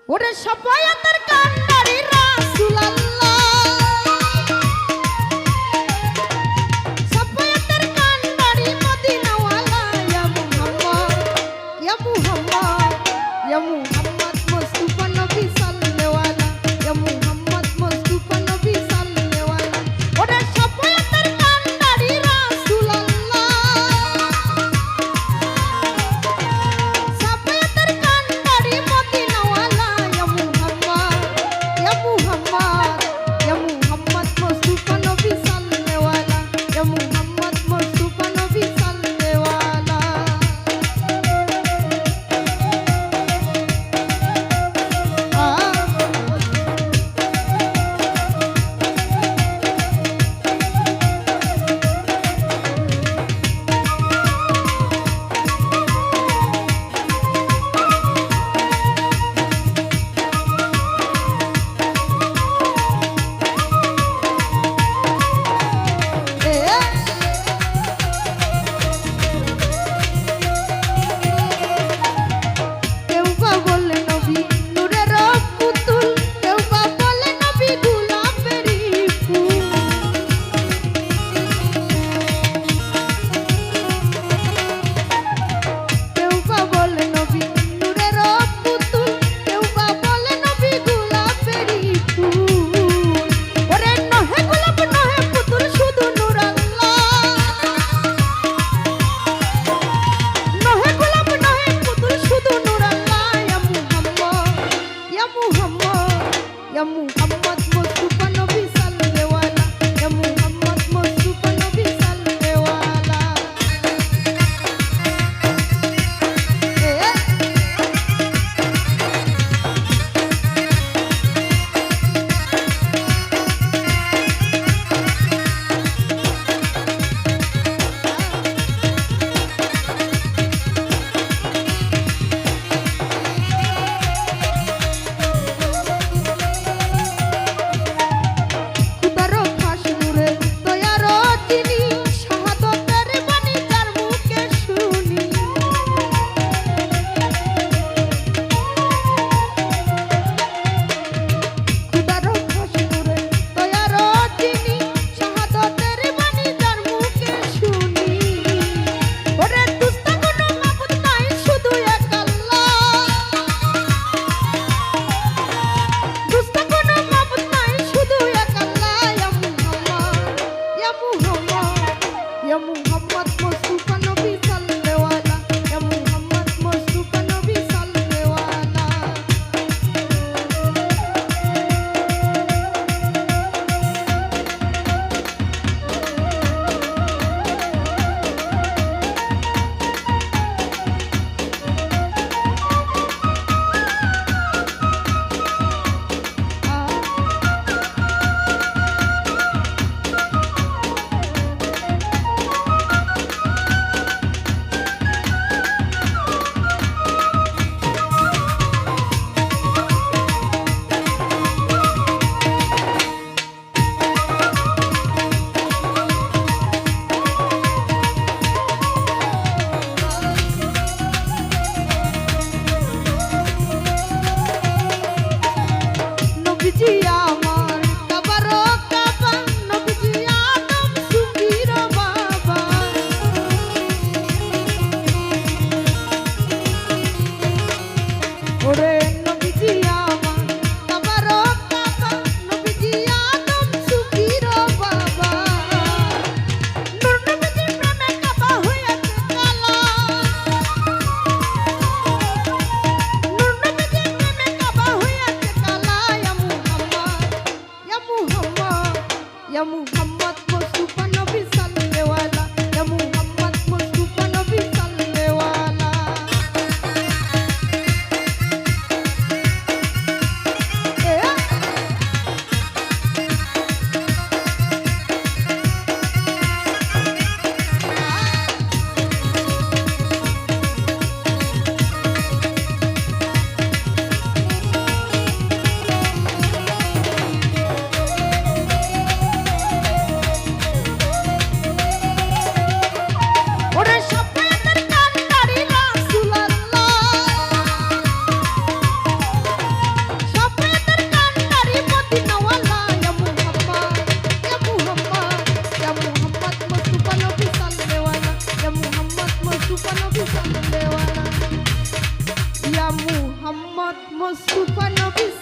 ওরে সফায়াতের কান্ডারি রাসূলুল্লাহ সফায়াতের কান্ডারি মদিনাওয়ালা ইয়া মুহাম্মদ ইয়া মুহাম্মদ ইয়া মুহাম্মদ মুস্তাফা নবী সাল্লাল্লাহু আলাইহি ইয়া মুহাম্মদ মুস্তাফা নবী সাল্লাল্লাহু আলাইহি ওরে সফায়াতের কান্ডারি রাসূলুল্লাহ সফায়াতের কান্ডারি মদিনাওয়ালা ইয়া মুহাম্মদ ইয়া মুহাম্মদ ইয়া মুহাম্মদ মুস্তাফা নবী সাল্লাল্লাহু আলাইহি ইয়া মুহাম্মদ মুস্তাফা নবী সাল্লাল্লাহু কেউ বা বলে নবী নূরের পুতুল কেউ বা বলে নবী গোলাপেরই ফুল কেউ বা বলে নবী নূরের পুতুল কেউ বা বলে নবী গোলাপেরই ফুল ওরে নহে গোলাপ নহে পুতুল শুধু নূর আল্লাহ নহে গোলাপ নহে পুতুল শুধু নূর আল্লাহ ইয়া মুহাম্মদ ইয়া মুহাম্মদ মুস্তাফা নবী সাল্লাল্লাহু আলাইহি ইয়া মুহাম্মদ মুস্তাফা নবী সাল্লাল্লাহু খুদারো খাস নূরে দয়ারো যিনি শাহাদাতের বাণী যার মুখে শুনি খুদারো খাস নূরে দয়ারো যিনি শাহাদাতের বাণী যার মুখে শুনি ওরে দুস্তা কোনো মাবুদ নাই শুধু এক আল্লাহ দুস্তা কোনো মাবুদ নাই শুধু এক আল্লাহ ইয়া মুহাম্মদ ইয়া মুহাম্মদ মুস্তাফা নবী সাল্লাল্লাহু আলাইহি ইয়া মুহাম্মদ মুস্তাফা নবী সাল্লাল্লাহু নবীজি আমার কাবারো কাবা নবীজি আদম সুফির বাবা ওরে নবীজি আমার কাবারো কাবা নবীজি আদম সুফির বাবা নূর নবীজি প্রেমে কাবা হইয়াছে কালা নূর নবীজি প্রেমে কাবা হইয়াছে কালা ইয়া মুহাম্মদ ইয়া মুহাম্মদ মুস্তাফা নবী সাল্লাল্লাহু আলাইহি ইয়া মুহাম্মদ মুস্তাফা নবী সাল্লাল্লাহু আলাইহি মুস্তাফা নবী